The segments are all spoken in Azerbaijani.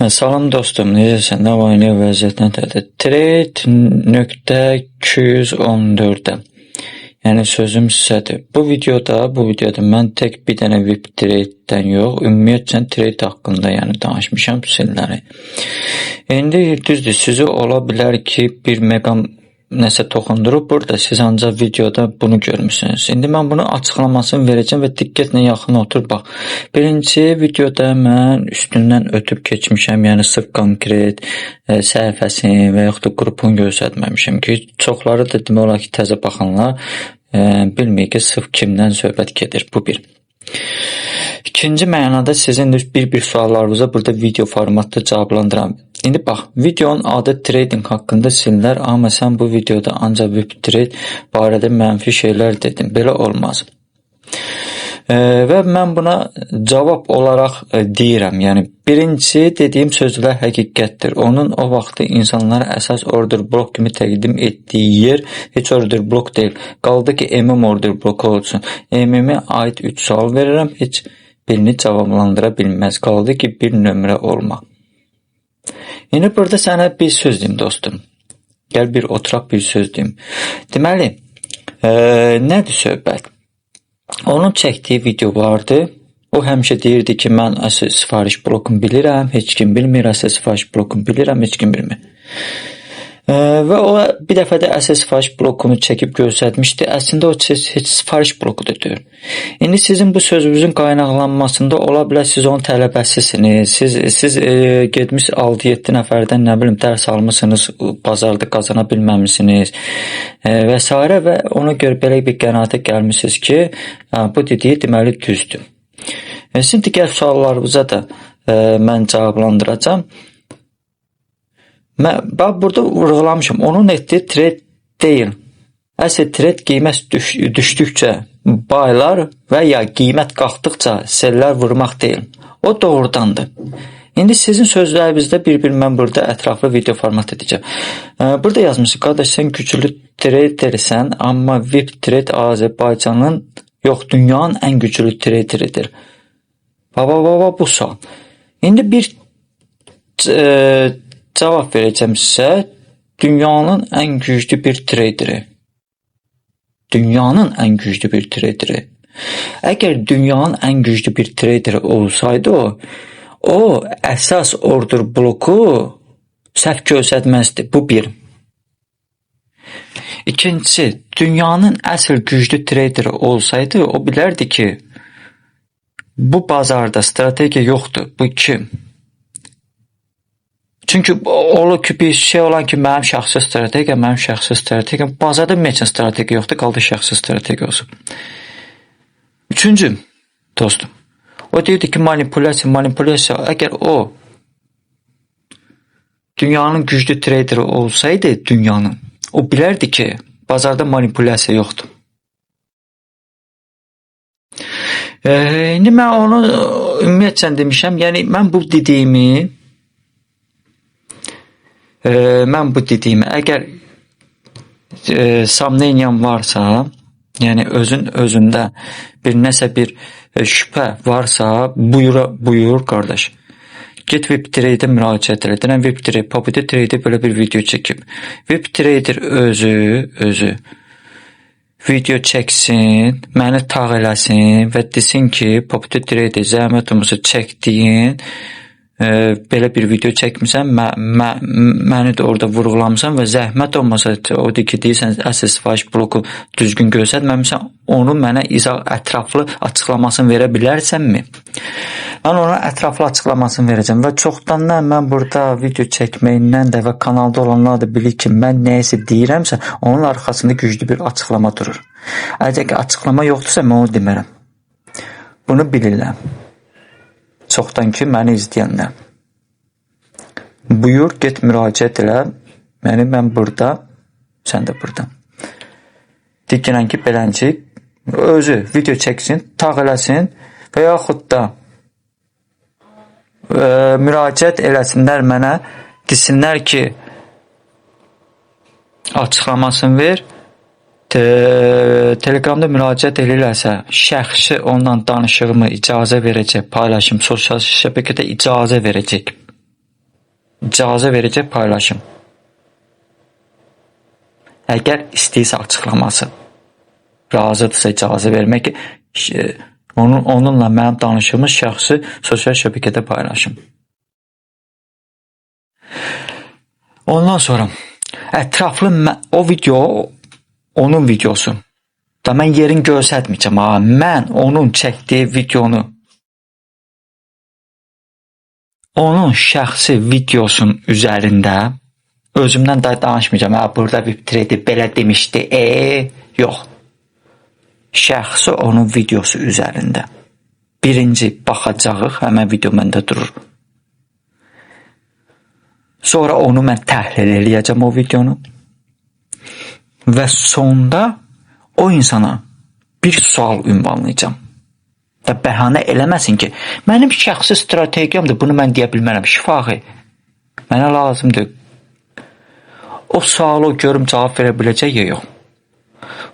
Salam dostum, necəsən? Nə var, nə vəziyyət, nətədir? Trade.214-də. Yəni sözüm sizədir. Bu videoda mən tək bir dənə VIP trade-dən yox, ümumiyyətlə trade haqqında danışmışam sizlərə. İndi düzdür, sizi ola bilər ki, bir məqam nəsə toxundurub burada, siz ancaq videoda bunu görmüsünüz. İndi mən bunu açıqlamasını verəcəm və diqqətlə yaxın otur bax. Birinci videoda mən üstündən ötüb keçmişəm, yəni sırf konkret səhifəsini və yaxud da qrupunu göstərməmişəm ki, çoxları da demək olar ki, təzə baxanlar bilmir ki, sırf kimdən söhbət gedir. Bu bir. İkinci mənada sizin bir suallarınıza burada video formatda cavablandıram. İndi bax, videonun adı trading haqqında sizlər, amma sən bu videoda ancaq VIP trade barədə mənfi şeylər dedin. Belə olmaz. Və mən buna cavab olaraq deyirəm. Yəni birinci dediyim sözlər həqiqətdir. Onun o vaxtı insanlara əsas order blok kimi təqdim etdiyi yer heç order blok deyil. Qaldı ki, MM order bloku olsun. MM-ə aid 3 sual verirəm, heç birini cavablandıra bilməz. Qaldı ki, bir nömrə olmaq. İndi burada sənə bir söz deyim dostum. Gəl bir oturaq bir söz deyim. Deməli, nədir söhbət? Onun çəkdiyi video vardı. O həmişə deyirdi ki, mən əsas sifariş blokunu bilirəm, heç kim bilmir, əsas sifariş blokunu bilirəm, heç kim bilmir. Və o bir dəfə də əsas sifariş blokunu çəkib göstərmişdi. Əslində o heç sifariş blokudur deyir. İndi sizin bu sözünüzün qaynaqlanmasında ola bilər siz onun tələbəsisiniz. Siz getmiş 6-7 nəfərdən nə bilim dərs almısınız, bazarda qazana bilməmisiniz və s. və ona görə belə bir qənaətə gəlmisiniz ki, bu dediyi deməli düzdür. Sizin digər suallarınıza da mən cavablandıracağam. Bax, burada vurğulamışım. Onun etdiyi trade deyil. Əsl trade qiymət düşdükcə baylar və ya qiymət qalxdıqca sellər vurmaq deyil. O doğrudandır. İndi sizin sözlərinizdə bir-bir mən burada ətraflı video format edəcəm. Burada yazmışsın, qardaş, sən güclü tradersən, amma VIP trade Azərbaycanın, yox, dünyanın ən güclü traderidir. Baba, bu sual. İndi bir cavab verəcəm sizə, dünyanın ən güclü bir traderi. Dünyanın ən güclü bir traderi. Əgər dünyanın ən güclü bir traderi olsaydı o əsas order bloku səhv göstərməzdi. Bu bir. İkincisi, dünyanın əsl güclü traderi olsaydı, o bilərdi ki, bu bazarda strategiya yoxdur. Bu iki. Çünki olur ki, bir şey olan ki, mənim şəxsi strategiyam, bazarda ümumiyyətlə strategiya yoxdur, qaldı şəxsi strategiya olsun. Üçüncü, dostum, o deyirdi ki, manipulyasiya, əgər o dünyanın güclü traderi olsaydı, o bilərdi ki, bazarda manipulyasiya yoxdur. İndi mən onu ümumiyyətlə demişəm, yəni mən bu dediyimi, əgər samneyniyan varsa, yəni özündə nəsə bir şübhə varsa, buyur qardaş. Get VIP Trade'ə müraciət elə. Denən VIP Trade, Popular Trade'ə belə bir video çəkib. VIP Trader özü video çəksin, məni tağ eləsin və desin ki, Popular Trade'ə zəhmət olmasa çəkdiyin, belə bir video çəkmirsən, məni də orada vurğulamısan və zəhmət olmasa, o ki, deyirsən, əsl sifariş bloku düzgün göstərməmişsən, onu mənə ətraflı açıqlamasını verə bilərsənmi? Mən ona ətraflı açıqlamasını verəcəm və çoxdandan mən burada video çəkməyindən də və kanalda olanlar da bilir ki, mən nəyəsə deyirəmsə, onun arxasında güclü bir açıqlama durur. Əgər ki, açıqlama yoxdursa, mən onu demərəm. Bunu bilirlər. Çoxdan ki, məni izləyənlər. Buyur, get müraciət elə. Mən burada, sən də burada. Deyirəm ki, belənci, özü video çəksin, tağ eləsin və yaxud da müraciət eləsinlər mənə, desinlər ki, açıqlamasını ver, Telegramda müraciət edirlərsə, şəxsi ondan danışığımı icazə verəcək, paylaşım, sosial şəbəkədə icazə verəcək. icazə verəcək paylaşım. Əgər istəyirsə açıqlaması, razıdırsa icazə vermək ki, onunla mənim danışığımız şəxsi sosial şəbəkədə paylaşım. Ondan sonra ətraflı o video, onun videosu. Da mən yerin göstərməyəcəm. Mən onun çəkdiyi videonu, onun şəxsi videosunun üzərində özümdən də danışmayacağım. Burada bir trade belə demişdi. Yox. Şəxsi onun videosu üzərində. Birinci baxacağıq, həmən video məndə durur. Sonra onu mən təhlil eləyəcəm o videonu. Və sonda o insana bir sual ünvanlayacağım. Və bəhanə eləməsin ki, mənim şəxsi strategiyamdır, bunu mən deyə bilmərəm. Şifahi, mənə lazımdır. O sualı görüm cavab verə biləcək ya yox.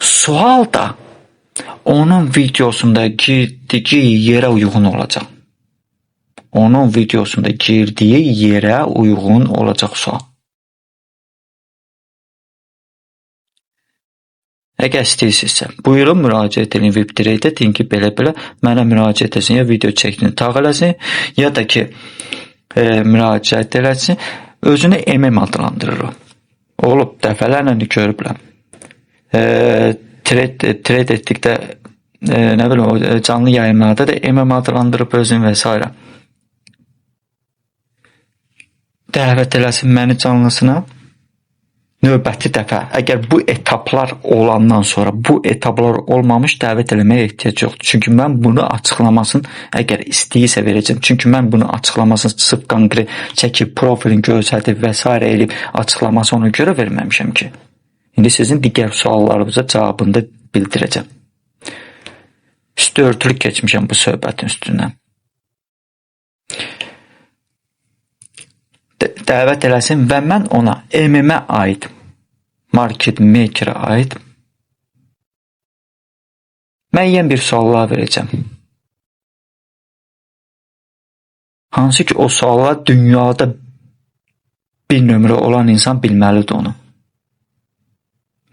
Sual da onun videosunda girdiyi yerə uyğun olacaq. Onun videosunda girdiyi yerə uyğun olacaq sual. Əgər istəyirsinizsə, buyurun müraciət edin Web3-də, deyin ki, belə-belə mənə müraciət etsin, ya video çəkdiyini tağ eləsin, ya da ki, müraciət eləsin, özünü MM adlandırır o. Olub, dəfələrlə görüblər. Trade etdikdə, nə bilim, canlı yayınlarda da MM adlandırıb özünü və s. Dəvət eləsin məni canlısına. Növbəti dəfə, əgər bu etaplar olandan sonra, bu etaplar olmamış dəvət eləməyə ehtiyac yoxdur. Çünki mən bunu açıqlamasını, əgər istəyirsə verəcəm. Çünki mən bunu açıqlamasını sırf konkret çəkib, profilin göstərib və s. eləyib açıqlaması ona görə verməmişəm ki. İndi sizin digər suallarınıza cavabını da bildirəcəm. Üstü örtülü keçmişəm bu söhbətin üstündən. Dəvət eləsin və mən ona MM-ə aid, market maker'a aid müəyyən bir suallar verəcəm. Hansı ki, o suallar dünyada bir nömrə olan insan bilməlidir onu.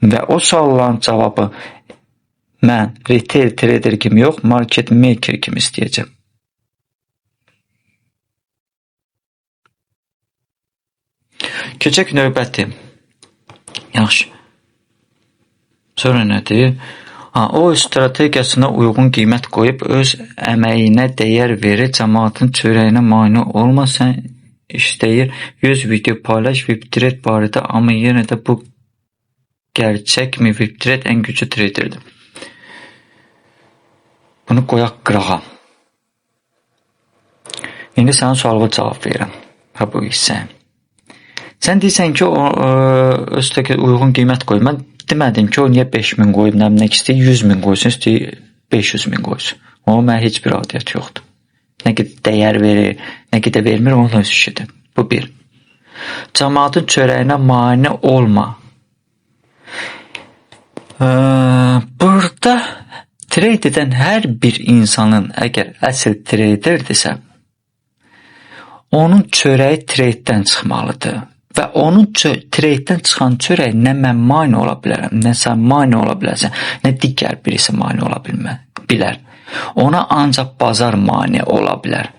Və o sualların cavabı mən retail trader kimi yox, market maker kimi istəyəcəm. Keçək növbəti. Yaxşı. Sonra nədir? O strategiyasına uyğun qiymət qoyub, öz əməyinə dəyər verir, cəmaatın çörəyinə mane olmasan, istəyir 100 video paylaş Web3 barədə, amma yenə də bu gerçəkmi Web3 ən güclü traderdir. Bunu qoyaq qırağa. İndi sənin sualıma cavab verirəm. Bu hissə. Sən deyirsən ki, o özündəki uyğun qiymət qoy. Mən demədim ki, o niyə 5000 qoyub, nə istəyir 100.000 qoysun, istəyir 500.000 qoysun. O mənə heç bir adiyyət yoxdur. Nə qədər dəyər verir, nə qədər vermir, onun öz işidir. Bu bir. Cəmaatın çörəyinə mane olma. Burada trade edən hər bir insanın əgər əsl traderdirsə, onun çörəyi tradedən çıxmalıdır. Və onun tradedən çıxan çörək nə mən mane ola bilərəm, nə sən mane ola bilərsən, nə digər birisi mane ola bilər. Ona ancaq bazar mane ola bilər.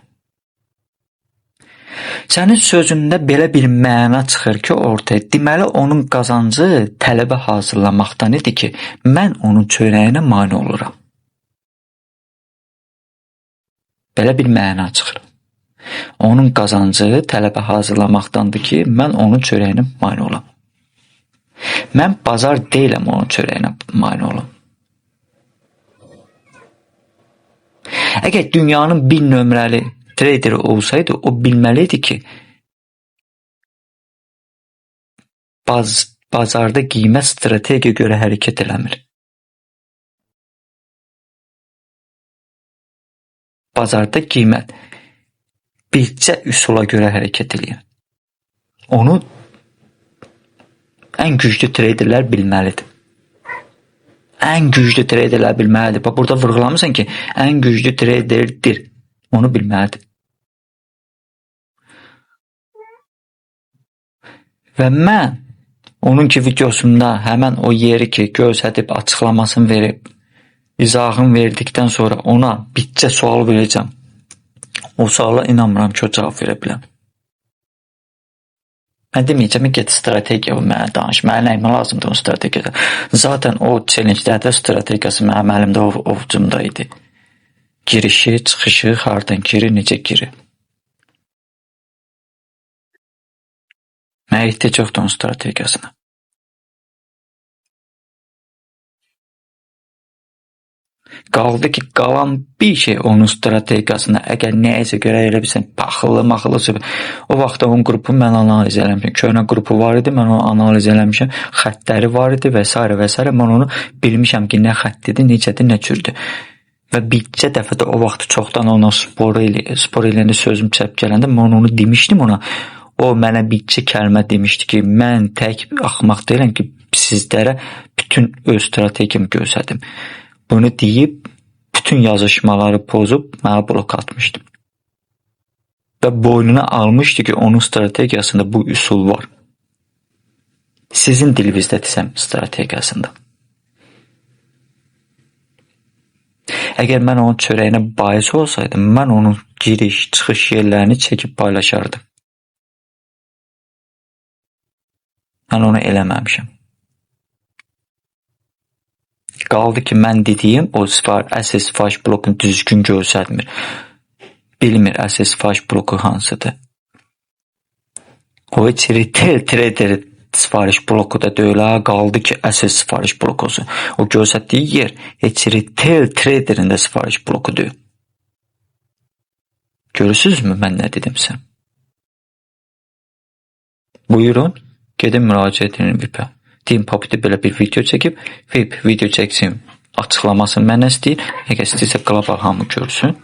Sənin sözündə belə bir məna çıxır ki, ortaya deməli onun qazancı tələbə hazırlamaqdan idi ki, mən onun çörəyinə mane oluram. Belə bir məna çıxır. Onun qazancı tələbə hazırlamaqdandır ki, mən onun çörəyinə mane olam. Mən bazar deyiləm onun çörəyinə mane olam. Əgər dünyanın bir nömrəli traderi olsaydı, o bilməliydi ki, bazarda qiymət strategiya görə hərəkət eləmir. Bazarda qiymət bircə üsula görə hərəkət edir. Onu ən güclü traderlər bilməlidir. Ən güclü traderlər bilməlidir. Bax, burada vurğulamırsan ki, ən güclü traderdir. Onu bilməlidir. Və mən onunki videosunda həmən o yeri ki, göstərib açıqlamasını verib, izahını verdikdən sonra ona bitcə sual verəcəm. O suala inanmıram ki, o cavab verə biləm. Mən deməyəcəm, get strategiya mənə danış. Mənə nəyimə lazımdır o strategiyada. Zaten o challenge-lərdə strategiyası mənim əlimdə ovcumda idi. Girişi, çıxışı, hardan girir, necə girir. Mənə ehtiyac yoxdur onun strategiyasına. Qaldı ki, qalan bir şey onun strategiyasına, əgər nəyəsə görə elə bilsən, paxıllı söhbət. O vaxt onun qrupu mən analiz eləmişəm. Köhnə qrupu var idi, mən onu analiz eləmişəm. Xəttləri var idi və s. və s. Mən onu bilmişəm ki, nə xəttidir, necədir, nə cürdür. Və bircə dəfə də o vaxt çoxdan ona spor eləyəndə sözüm çəp gələndə mən onu demişdim ona. O mənə bircə kəlmə demişdi ki, mən tək axmaq deyiləm ki, sizlərə bütün öz strategiyamı göstərdim. Bunu deyib, bütün yazışmaları pozub, mənə blok atmışdım. Və boynuna almışdı ki, onun strategiyasında bu üsul var. Sizin dilinizdə desəm strategiyasında. Əgər mən onun çörəyinə bais olsaydım, mən onun giriş, çıxış yerlərini çəkib paylaşardım. Mən onu eləməmişəm. Qaldı ki, mən dediyim o əsas sifariş blokunu düzgün göstərmir. Bilmir əsas sifariş bloku hansıdır. O heç retail trader sifariş bloku da deyil, qaldı ki, əsas sifariş blokusu. O göstərdiyi yer heç retail traderin də sifariş blokudur. Görürsünüzmü mən nə dedimsə? Buyurun, gedin müraciət edin VIP-ə. Team Puppet belə bir video çəkib, VIP video çəksin, açıqlamasını mənə istəyir. Əgər istəyirsə qlobal hamı görsün.